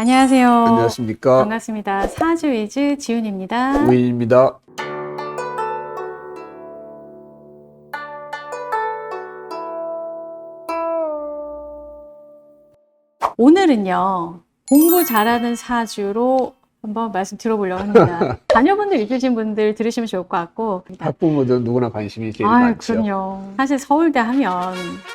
안녕하세요. 안녕하십니까. 반갑습니다. 사주이즈 지훈입니다. 우인입니다. 오늘은요, 공부 잘하는 사주로 한번 말씀 들어보려고 합니다. 자녀분들 있으신 분들 들으시면 좋을 것 같고. 학부모들 누구나 관심이 제일 아유, 많죠. 그럼요. 사실 서울대 하면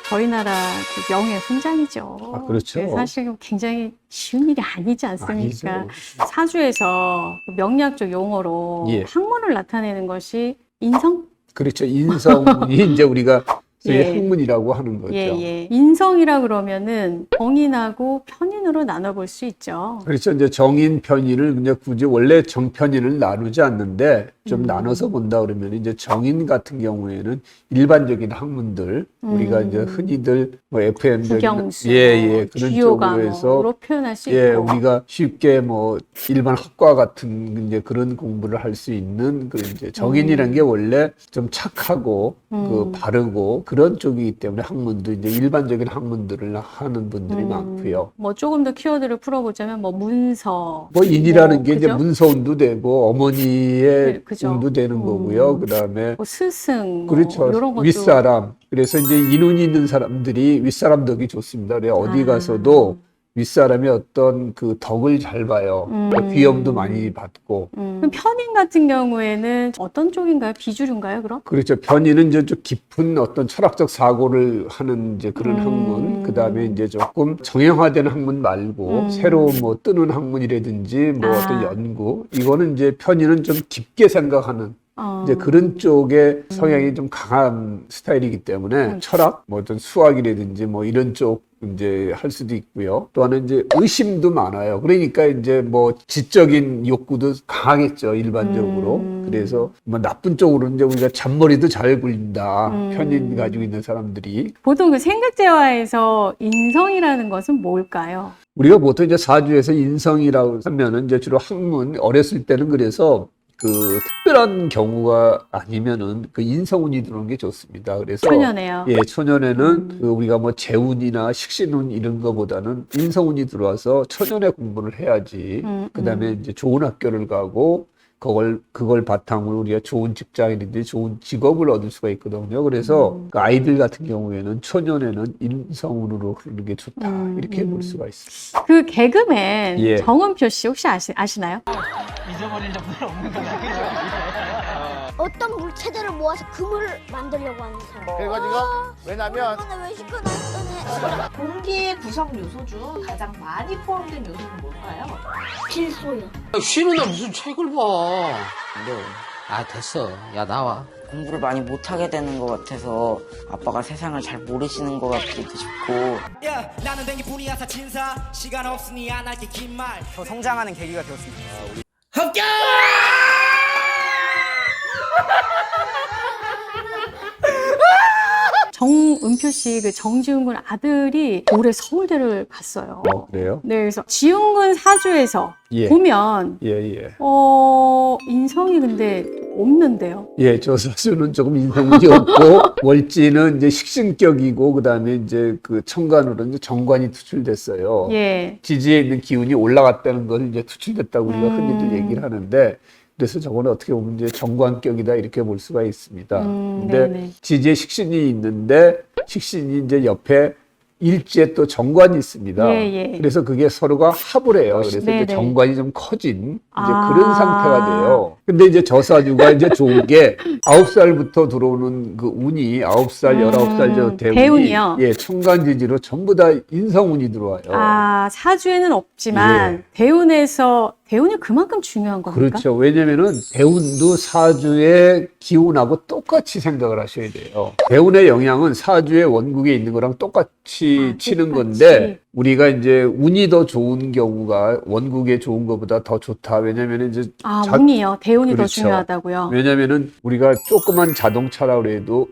저희 나라 그 명예 훈장이죠. 아, 그렇죠. 사실 굉장히 쉬운 일이 아니지 않습니까? 아니죠. 사주에서 명리학적 용어로 예. 학문을 나타내는 것이 인성? 그렇죠. 인성이 이제 우리가 소위 예. 학문이라고 하는 거죠. 예. 인성이라 그러면은 정인하고 편인으로 나눠볼 수 있죠. 그렇죠. 이제 정인, 편인을 그냥 굳이 원래 정편인을 나누지 않는데 좀 나눠서 본다 그러면 이제 정인 같은 경우에는 일반적인 학문들 우리가 이제 흔히들 뭐 FM적인 국영수, 그런 주요 쪽으로 해서 과목으로 표현할 수 예, 있고. 우리가 쉽게 뭐 일반 학과 같은 이제 그런 공부를 할 수 있는 그 이제 정인이라는 게 원래 좀 착하고 그 바르고 그런 쪽이기 때문에 학문도 이제 일반적인 학문들을 하는 분들이 많고요. 뭐 조금 더 키워드를 풀어보자면 뭐 문서. 뭐 인이라는 뭐, 게 이제 그죠? 문서운도 되고 어머니의 네, 그죠. 운도 되는 거고요. 그다음에 뭐 스승, 그렇죠. 뭐 이런 것도. 윗사람. 그래서 이제 인운이 있는 사람들이 윗사람 덕이 좋습니다. 그래 어디 가서도 윗사람이 어떤 그 덕을 잘 봐요. 그러니까 귀염도 많이 받고. 그럼 편인 같은 경우에는 어떤 쪽인가요? 비주류인가요, 그럼? 그렇죠. 편의는 이제 좀 깊은 어떤 철학적 사고를 하는 이제 그런 학문. 그 다음에 이제 조금 정형화된 학문 말고 새로 뭐 뜨는 학문이라든지 뭐 어떤 연구. 이거는 이제 편의는 좀 깊게 생각하는 이제 그런 쪽의 성향이 좀 강한 스타일이기 때문에 철학, 뭐 어떤 수학이라든지 뭐 이런 쪽 이제 할 수도 있고요. 또 하나 이제 의심도 많아요. 그러니까 이제 뭐 지적인 욕구도 강하겠죠, 일반적으로. 그래서 뭐 나쁜 쪽으로 이제 우리가 잔머리도 잘 굴린다. 편인 가지고 있는 사람들이. 보통 그 생각재화에서 인성이라는 것은 뭘까요? 우리가 보통 이제 사주에서 인성이라고 하면은 이제 주로 학문, 어렸을 때는 그래서 그 특별한 경우가 아니면은 그 인성운이 들어오는 게 좋습니다. 그래서 초년에요. 예, 초년에는 그 우리가 뭐 재운이나 식신운 이런 거보다는 인성운이 들어와서 초년에 공부를 해야지. 그다음에 이제 좋은 학교를 가고 그걸 바탕으로 우리가 좋은 직장이든지 좋은 직업을 얻을 수가 있거든요. 그래서 그 아이들 같은 경우에는 초년에는 인성운으로 흐르는 게 좋다. 이렇게 볼 수가 있습니다. 그 개그맨 예. 정은표 씨 혹시 아시나요? 잊어버릴 정도는 없는 거야. 어떤 물체들을 모아서 그물을 만들려고 하는 사람. 그래가지고 왜냐면 오늘 왜 시끄러웠더니 공기의 구성 요소 중 가장 많이 포함된 요소는 뭘까요? 질소요. 쉬는 날 무슨 책을 봐. 아 됐어. 야 나와. 공부를 많이 못하게 되는 것 같아서 아빠가 세상을 잘 모르시는 것 같기도 싶고 야, 나는 댕기뿐이야사 진사 시간 없으니 안 할게 긴말 더 성장하는 계기가 되었습니다. 합격! 정은표 씨 그 정지훈 군 아들이 올해 서울대를 갔어요. 그래요? 네, 그래서 지훈 군 사주에서 예. 보면 예. 인성이 근데 없는데요. 예, 저 사주는 조금 인성운이 없고 월지는 이제 식신격이고 그다음에 이제 그 천간으로 이제 정관이 투출됐어요. 예. 지지에 있는 기운이 올라갔다는 걸 이제 투출됐다고 우리가 흔히들 얘기를 하는데 그래서 저거는 어떻게 보면 이제 정관격이다 이렇게 볼 수가 있습니다. 근데 네네. 지지에 식신이 있는데 식신이 이제 옆에 일지에 또 정관이 있습니다. 예. 그래서 그게 서로가 합을 해요. 그래서 네네. 이제 정관이 좀 커진 이제 아. 그런 상태가 돼요. 근데 이제 저 사주가 이제 좋은 게 9살부터 들어오는 그 운이 9살, 19살 저 대운이 대운이요? 예, 천간지지로 전부 다 인성운이 들어와요. 아, 사주에는 없지만 예. 대운이 그만큼 중요한 겁니까? 그렇죠. 왜냐면은 대운도 사주의 기운하고 똑같이 생각을 하셔야 돼요. 대운의 영향은 사주의 원국에 있는 거랑 똑같이 치는 똑같이. 건데 우리가 이제 운이 더 좋은 경우가 원국에 좋은 것보다 더 좋다. 왜냐면은 이제 운이요. 대운이 더 그렇죠. 중요하다고요. 왜냐면은 우리가 조그만 자동차라 그래도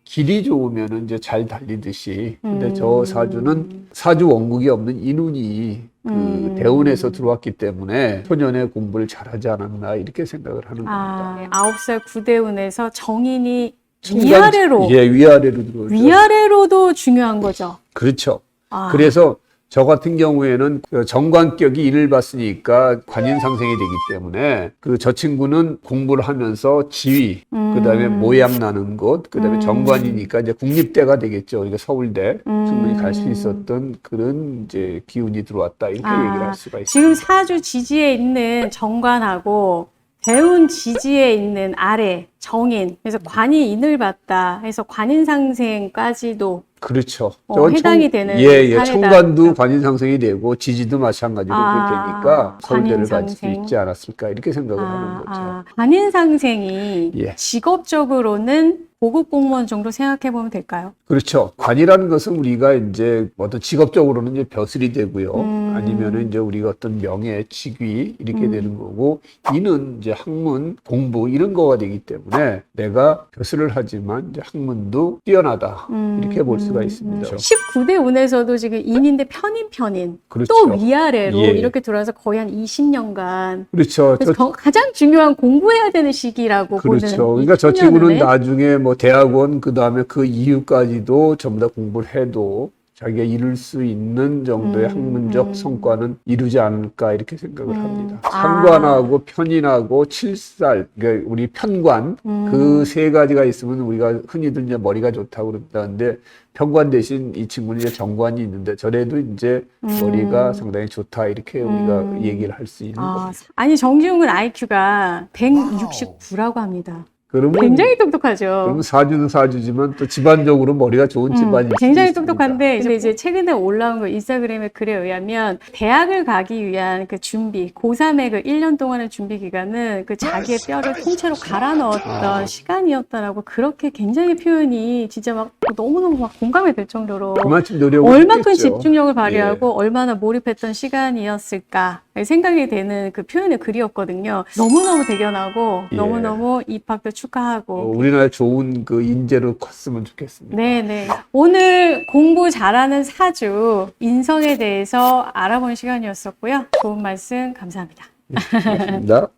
길이 좋으면은 이제 잘 달리듯이. 근데 저 사주는 사주 원국이 없는 인운이 그 대운에서 들어왔기 때문에 초년에 공부를 잘하지 않았나 이렇게 생각을 하는 겁니다. 9살 구대운에서 정인이 위아래로 위아래로 들어오죠. 위아래로도 중요한 거죠. 그렇죠. 아. 그래서 저 같은 경우에는 그 정관격이 인을 봤으니까 관인상생이 되기 때문에 그 저 친구는 공부를 하면서 지위, 그다음에 모양 나는 곳, 그다음에 정관이니까 이제 국립대가 되겠죠. 그러니까 서울대 충분히 갈 수 있었던 그런 이제 기운이 들어왔다 이렇게 얘기를 할 수가 있습니다. 지금 사주 지지에 있는 정관하고 대운 지지에 있는 아래 정인, 그래서 관이 인을 봤다 해서 관인상생까지도 그렇죠. 해당이 되는 예, 사례다. 청관도 관인상생이 되고 지지도 마찬가지로 그렇게 되니까 서울대를 갈 수 관인상생. 있지 않았을까 이렇게 생각을 하는 거죠. 관인상생이 예. 직업적으로는 고급 공무원 정도 생각해 보면 될까요? 그렇죠. 관이라는 것은 우리가 이제 어떤 직업적으로는 이제 벼슬이 되고요. 아니면은 이제 우리가 어떤 명예, 직위 이렇게 되는 거고, 이는 이제 학문, 공부 이런 거가 되기 때문에 내가 벼슬을 하지만 이제 학문도 뛰어나다 이렇게 볼 수가 있습니다. 19대 운에서도 지금 인인데 편인 그렇죠. 또 위아래로 예. 이렇게 들어와서 거의 한 20년간 그렇죠. 그래서 가장 중요한 공부해야 되는 시기라고 그렇죠. 보는 그러니까 저 20년 친구는 운에 나중에 뭐 대학원 그다음에 그 이후까지도 전부 다 공부를 해도 자기가 이룰 수 있는 정도의 학문적 성과는 이루지 않을까 이렇게 생각을 합니다. 상관하고 편인하고 칠살, 그러니까 우리 편관 그 세 가지가 있으면 우리가 흔히들 이제 머리가 좋다고 그런다는데 편관 대신 이 친구는 이제 정관이 있는데 저래도 이제 머리가 상당히 좋다 이렇게 우리가 얘기를 할 수 있는 겁니다. 아니 정지웅은 IQ가 169라고 합니다. 그러면 굉장히 똑똑하죠. 그러면 사주는 사주지만 또 집안적으로 머리가 좋은 집안이 굉장히 있습니다. 똑똑한데 근데 이제 최근에 올라온 거 인스타그램의 글에 의하면 대학을 가기 위한 그 준비 고3의 그 1년 동안의 준비 기간은 그 자기의 뼈를 통째로 갈아 넣었던 시간이었다라고 그렇게 굉장히 표현이 진짜 막 너무너무 막 공감이 될 정도로 그만큼 노력을 얼마큼 했겠죠. 집중력을 발휘하고 얼마나 몰입했던 시간이었을까 생각이 되는 그 표현의 글이었거든요. 너무너무 대견하고 예. 너무너무 입학도 축하하고 우리나라 좋은 그 인재로 컸으면 좋겠습니다. 네네. 오늘 공부 잘하는 사주, 인성에 대해서 알아본 시간이었었고요. 좋은 말씀 감사합니다. 고맙습니다.